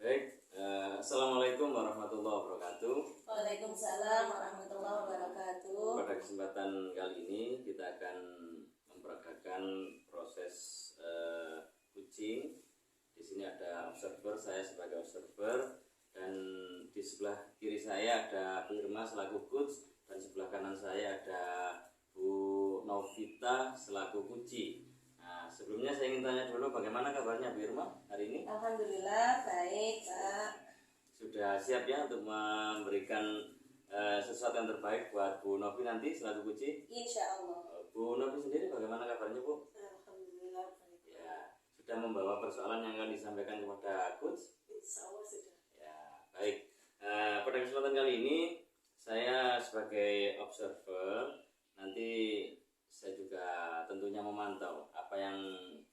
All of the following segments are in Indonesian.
Baik, Assalamualaikum warahmatullahi wabarakatuh. Waalaikumsalam warahmatullahi wabarakatuh. Pada kesempatan kali ini kita akan memperagakan proses kucing. Di sini ada observer, saya sebagai observer, dan di sebelah kiri saya ada Bu Irma selaku coach, dan sebelah kanan saya ada Bu Novita selaku kuci. Nah, sebelumnya saya ingin tanya dulu bagaimana kabarnya Bu Irma hari ini? Alhamdulillah baik, Pak. Sudah siap ya untuk memberikan sesuatu yang terbaik buat Bu Novi nanti selaku kuci? Insya Allah. Bu Novi sendiri bagaimana kabarnya Bu? Alhamdulillah baik. Ya, sudah membawa persoalan yang akan disampaikan kepada coach? Insya Allah sudah. Ya, baik. Pada kesempatan kali ini saya sebagai observer, nanti saya juga tentunya memantau apa yang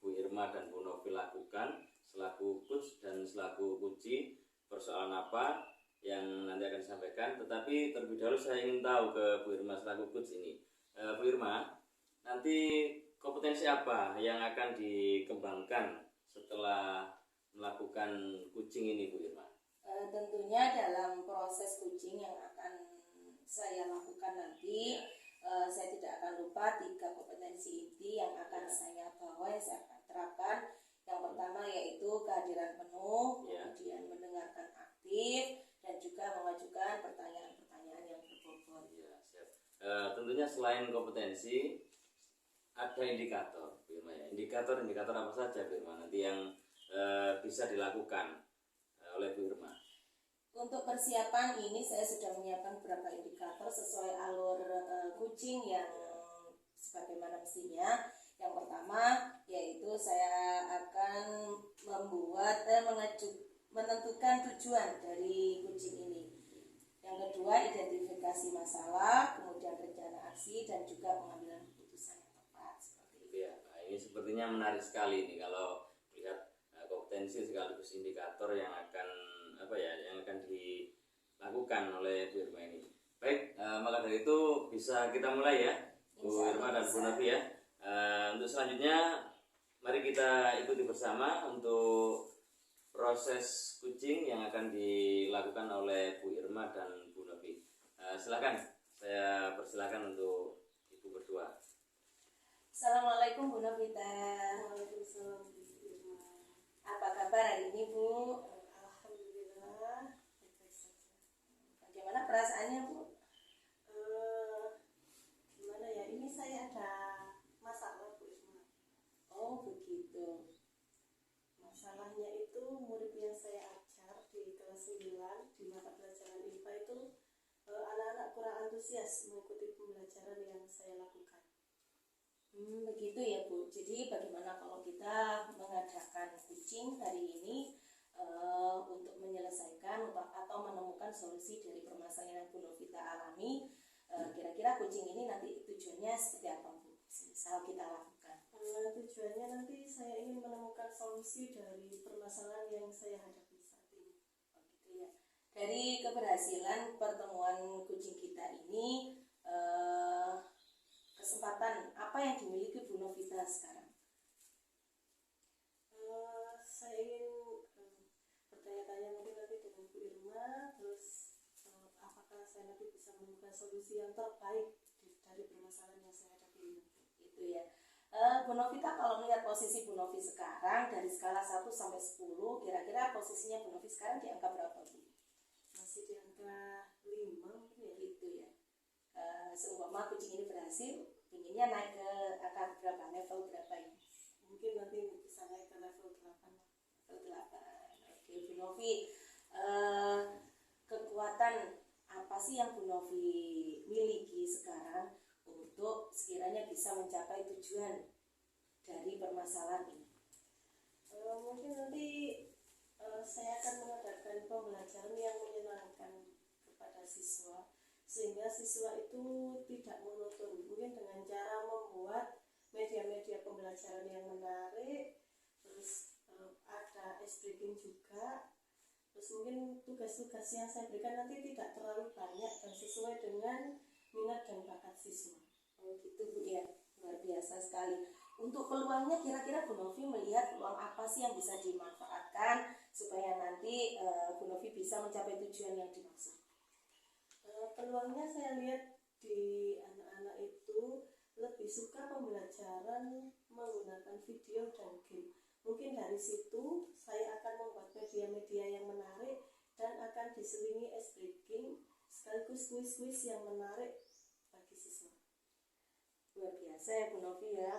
Bu Irma dan Bu Novi lakukan selaku coach dan selaku kuci, persoalan apa yang nanti akan disampaikan. Tetapi terlebih dahulu saya ingin tahu ke Bu Irma selaku coach ini, Bu Irma, nanti kompetensi apa yang akan dikembangkan setelah melakukan kucing ini Bu Irma? Tentunya dalam proses kucing yang akan saya lakukan nanti, saya tidak akan lupa 3 kompetensi inti yang akan saya bawa, yang saya akan terapkan. Yang pertama yaitu kehadiran penuh, kemudian mendengarkan aktif, dan juga mengajukan pertanyaan-pertanyaan yang berbobot. Ya, siap. Tentunya selain kompetensi ada indikator, Firma ya. Indikator apa saja Firma nanti yang bisa dilakukan oleh Firma? Untuk persiapan ini saya sudah menyiapkan beberapa indikator sesuai alur kucing yang sebagaimana mestinya. Yang pertama yaitu saya akan menentukan tujuan dari kucing ini. Yang kedua identifikasi masalah, kemudian rencana aksi, dan juga pengambilan keputusan yang tepat seperti itu. Ya, nah ini sepertinya menarik sekali nih kalau lihat kompetensi sekaligus indikator yang akan dilakukan oleh Bu Irma ini. Baik, maka dari itu bisa kita mulai ya, Bu Irma dan Bu Novi ya. Untuk selanjutnya mari kita ikuti bersama untuk proses kucing yang akan dilakukan oleh Bu Irma dan Bu Novi. Silakan, saya persilakan untuk Ibu berdua. Assalamualaikum Bu Novita. Waalaikumsalam Bu Irma. Apa kabar hari ini Bu? Alhamdulillah baik-baik saja. Bagaimana perasaannya Bu? Gimana ya, ini saya ada masalah Bu Irma. Oh begitu. Masalahnya itu murid yang saya ajar di kelas 9 di mata pelajaran IPA itu anak-anak kurang antusias mengikuti pembelajaran yang saya lakukan. Begitu ya Bu. Jadi bagaimana kalau kita mengadakan kucing hari ini untuk menyelesaikan atau menemukan solusi dari permasalahan yang Bu Novita alami. Kira-kira kucing ini nanti tujuannya seperti apa Bu? Misal kita lakukan. Tujuannya nanti saya ingin menemukan solusi dari permasalahan yang saya hadapi saat ini. Begitu ya. Dari keberhasilan pertemuan kucing kita ini, kesempatan apa yang dimiliki Bu Novita sekarang? Saya ingin bertanya-tanya mungkin nanti dengan Bu Irma, terus apakah saya nanti bisa menemukan solusi yang terbaik dari permasalahan yang saya hadapi ini. Itu ya. Bu Novita, kalau melihat posisi Bu Novi sekarang dari skala 1 sampai 10, kira-kira posisinya Bu Novi sekarang di angka berapa Bu? Masih di angka 5 mungkin ya. Gitu ya. Seumpama kucing ini berhasil, inginnya naik ke angka berapa, level berapa ya? Mungkin nanti bisa naik ke level 8. Level 8. Oke Bu Novi, kekuatan apa sih yang Bu Novi miliki sekarang untuk sekiranya bisa mencapai tujuan dari permasalahan ini? Mungkin nanti saya akan mengadakan pembelajaran yang menyenangkan kepada siswa, sehingga siswa itu tidak monoton. Mungkin dengan cara membuat media-media pembelajaran yang menarik, terus ada ice breaking juga, terus mungkin tugas-tugas yang saya berikan nanti tidak terlalu banyak dan sesuai dengan minat dan bakat siswa. Oh gitu Bu ya, luar biasa sekali. Untuk peluangnya kira-kira Bu Novi melihat peluang apa sih yang bisa dimanfaatkan supaya nanti Bu Novi bisa mencapai tujuan yang dimaksud? Peluangnya saya lihat di anak-anak itu lebih suka pembelajaran menggunakan video dan game. Mungkin dari situ saya akan membuat media-media yang menarik dan akan diselingi ice breaking sekaligus kuis-kuis yang menarik bagi siswa. Luar biasa ya Bu Novi ya.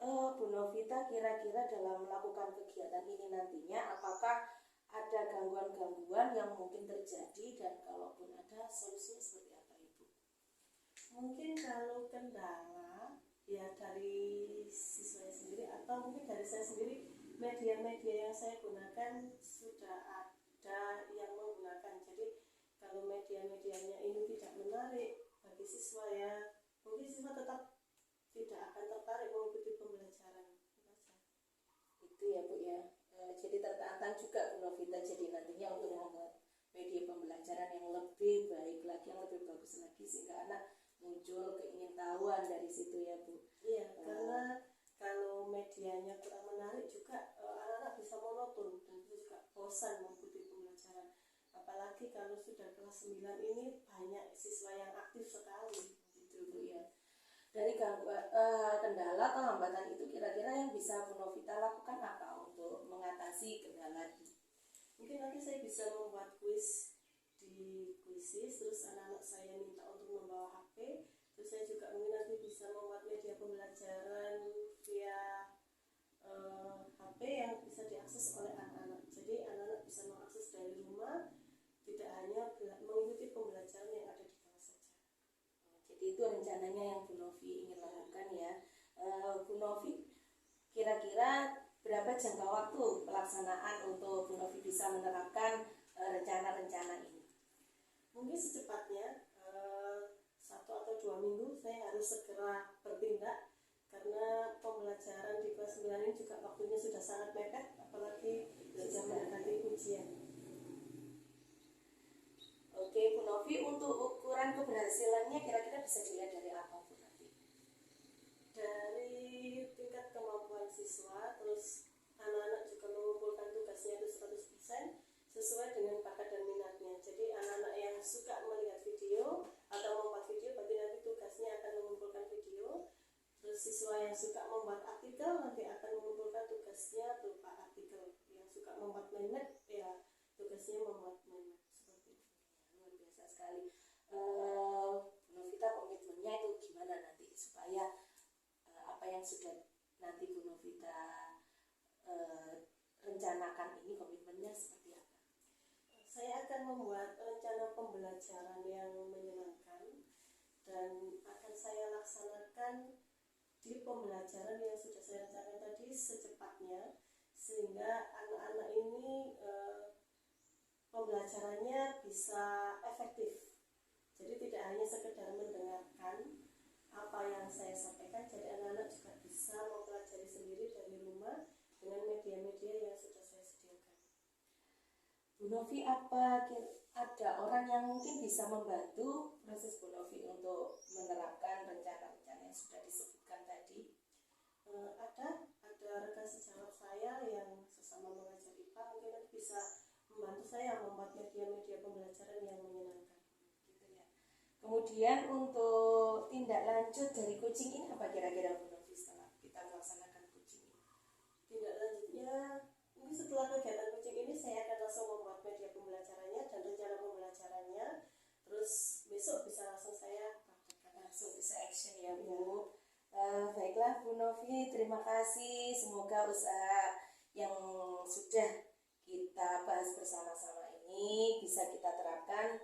Bu Novita kira-kira dalam melakukan kegiatan ini nantinya apakah ada gangguan-gangguan yang mungkin terjadi dan kalaupun ada solusinya seperti apa Ibu? Mungkin kalau kendala ya dari siswa sendiri atau mungkin dari saya sendiri, media-media yang saya gunakan sudah ada yang menggunakan. Jadi kalau media-medianya ini tidak menarik bagi siswa ya mungkin siswa tetap tidak akan tertarik mengikuti pembelajaran. Itu ya Bu ya. Jadi tertantang juga Bu Novita jadi nantinya untuk membuat media pembelajaran yang lebih baik lagi, yang lebih bagus lagi sehingga anak muncul keingintahuan dari situ ya Bu. Iya, karena kalau medianya kurang menarik juga anak-anak bisa monoton dan juga bosan mengikuti pembelajaran. Apalagi kalau sudah kelas 9 ini banyak siswa yang aktif sekali Gitu Bu ya. Dari gangguan, kendala atau hambatan itu kira-kira yang bisa Bu Novita lakukan apa untuk mengatasi kendala itu? Mungkin nanti saya bisa membuat kuis di kuisis, terus anak-anak saya minta untuk membawa HP, terus saya juga mungkin nanti bisa membuat media pembelajaran via HP yang bisa diakses oleh anak-anak. Jadi anak-anak bisa mengakses dari rumah, tidak hanya mengikuti pembelajaran yang ada di kelas saja. Jadi itu rencananya yang Bu Novi ingin lakukan ya. Bu Novi, kira-kira berapa jangka waktu pelaksanaan untuk Bu Novi bisa menerapkan rencana-rencana ini? Mungkin secepatnya 1 atau 2 minggu saya harus segera bertindak karena pembelajaran di kelas 9 ini juga waktunya sudah sangat mepet, apalagi sudah mendekati ujian. Oke Bu Novi, untuk ukuran keberhasilannya kira-kira bisa dilihat dari apa Bu nanti? Dari tingkat kemampuan siswa, terus anak-anak juga mengumpulkan tugasnya itu 100% sesuai dengan bakat dan minatnya. Jadi anak-anak yang suka melihat video atau membuat video, bagi nanti tugasnya akan mengumpulkan video. Terus siswa yang suka membuat artikel nanti akan mengumpulkan tugasnya berupa artikel. Yang suka membuat meme ya tugasnya membuat meme. Seperti itu. Luar biasa sekali. Bu Novita komitmennya itu gimana nanti supaya apa yang sudah nanti Bu Novita rencanakan ini komitmennya seperti apa? Saya akan membuat rencana pembelajaran yang menyenangkan dan akan saya laksanakan di pembelajaran yang sudah saya rencanakan tadi secepatnya sehingga anak-anak ini pembelajarannya bisa efektif. Jadi tidak hanya sekedar mendengarkan apa yang saya sampaikan, jadi anak-anak juga bisa mempelajari sendiri dari rumah dengan media-media yang sudah saya sediakan. Bu Novi, apa ada orang yang mungkin bisa membantu proses Bu Novi untuk menerapkan rencana-rencana yang sudah disebutkan tadi? Ada rekan sejawat saya yang sesama mengajar IPA mungkin nanti bisa membantu saya membuat media-media pembelajaran yang menyenangkan. Gitu ya. Kemudian untuk tindak lanjut dari coaching ini apa kira-kira Bu Novi setelah kita melaksanakan coaching ini? Tindak lanjutnya mungkin setelah kegiatan coaching ini saya akan langsung membuat media pembelajarannya dan rencana pembelajarannya. Terus besok bisa langsung saya praktekkan, Langsung bisa action ya Bu. Baiklah Bu Novi, terima kasih. Semoga usaha yang sudah kita bahas bersama-sama ini bisa kita terapkan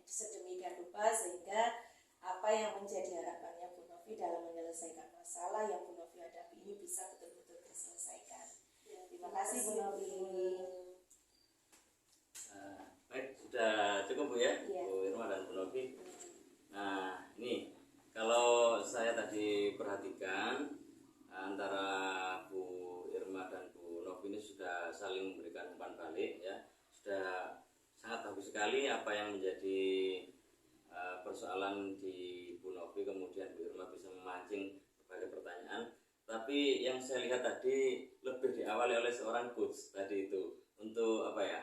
sedemikian rupa sehingga apa yang menjadi harapannya Bu Novi dalam menyelesaikan masalah yang Bu Novi hadapi ini bisa betul-betul terselesaikan. Terima kasih Bu Novi. Baik, sudah cukup Bu ya, Iya. Bu Irma dan Bu Novi. Nah, ini kalau saya tadi perhatikan antara Bu Irma dan Bu Novi ini sudah saling memberikan umpan balik ya, sudah sangat bagus sekali apa yang menjadi persoalan di Bu Novi, kemudian Bu Irma bisa memancing berbagai pertanyaan. Tapi yang saya lihat tadi lebih diawali oleh seorang coach tadi itu untuk apa ya?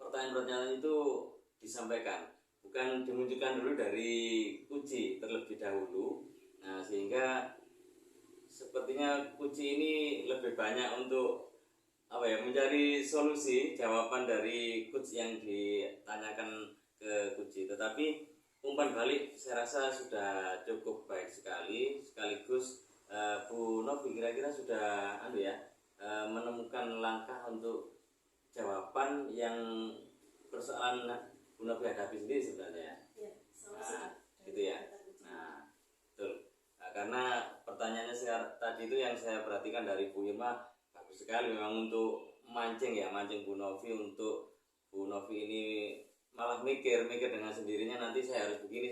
Pertanyaan-pertanyaan itu disampaikan, bukan dimunculkan dulu dari Kuci terlebih dahulu. Nah, sehingga sepertinya Kuci ini lebih banyak untuk apa ya, mencari solusi jawaban dari coach yang ditanyakan ke Kuci. Tetapi umpan balik saya rasa sudah cukup baik sekali, sekaligus Bu Novi kira-kira sudah menemukan langkah untuk jawaban yang persoalan Bu Novi hadapi sendiri sebenarnya. Ya, sama Nah, sih. gitu ya. Nah, betul. Nah, karena pertanyaannya tadi itu yang saya perhatikan dari Bu Irma bagus sekali memang untuk mancing Bu Novi, untuk Bu Novi ini malah mikir dengan sendirinya, nanti saya harus begini.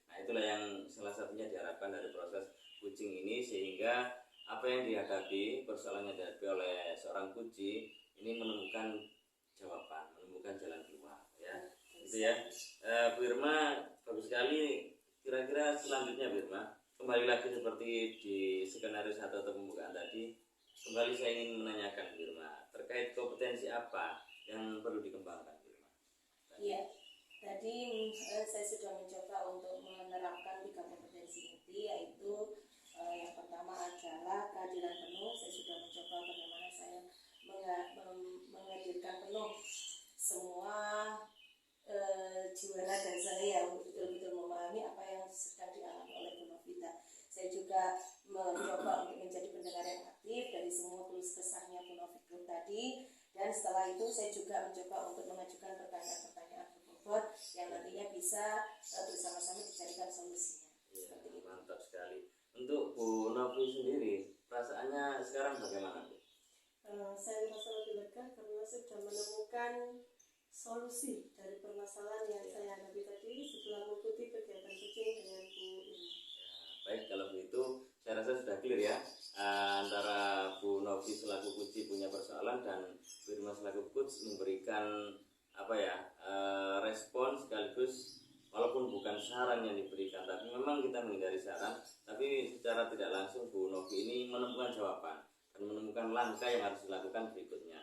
Nah, itulah yang salah satunya diharapkan dari proses kucing ini, sehingga apa yang dihadapi, persoalan yang dihadapi oleh seorang kucing ini menemukan jawaban, menemukan jalan keluar ya. Itu ya. Bu Irma bagus sekali. Kira-kira selanjutnya Bu Irma, kembali lagi seperti di skenario 1 atau pembukaan tadi, kembali saya ingin menanyakan Bu Irma terkait kompetensi apa yang perlu dikembangkan Bu Irma. Iya, tadi saya sudah mencoba untuk menerapkan 3 kompetensi inti, yaitu yang pertama adalah keadilan penuh. Saya sudah mencoba bagaimana saya menghadirkan penuh semua jiwa raga saya untuk betul-betul memahami apa yang sedang dialami oleh Bu Novita. Saya juga mencoba untuk menjadi pendengar yang aktif dari semua tulis kesahnya Bu Novita tadi, dan setelah itu saya juga mencoba untuk mengajukan pertanyaan-pertanyaan berbobot yang nantinya bisa bersama-sama dicarikan solusinya. Seperti itu. Mantap sekali. Untuk Bu Novi sendiri, perasaannya sekarang bagaimana Bu? Saya merasa lebih lega karena sudah menemukan solusi dari permasalahan yang saya hadapi tadi setelah mengikuti kegiatan kucing dengan Bu Irma. Baik, kalau begitu saya rasa sudah clear ya, antara Bu Novi selaku Kuci punya persoalan dan Bu Irma selaku coach memberikan respon, sekaligus walaupun bukan saran yang diberikan, tapi memang kita menghindari saran, tapi secara tidak langsung Bu Novi ini menemukan jawaban dan menemukan langkah yang harus dilakukan berikutnya.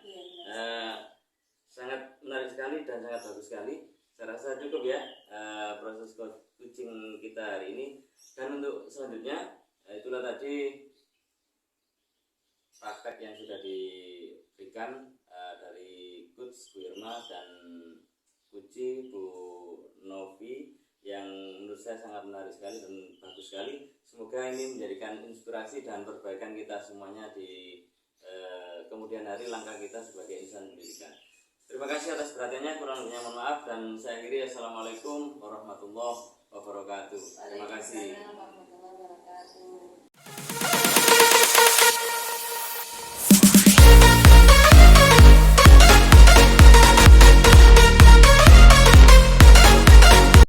Sangat menarik sekali dan sangat bagus sekali. Saya rasa cukup ya proses coaching kita hari ini. Dan untuk selanjutnya, itulah tadi praktek yang sudah diberikan dari coach Bu Irma dan Kuci Bu Novi, yang menurut saya sangat menarik sekali dan bagus sekali. Semoga ini menjadikan inspirasi dan perbaikan kita semuanya di kemudian hari, langkah kita sebagai insan pendidikan. Terima kasih atas perhatiannya, kurang lebihnya mohon maaf, dan saya akhiri. Assalamualaikum warahmatullahi wabarakatuh. Terima kasih.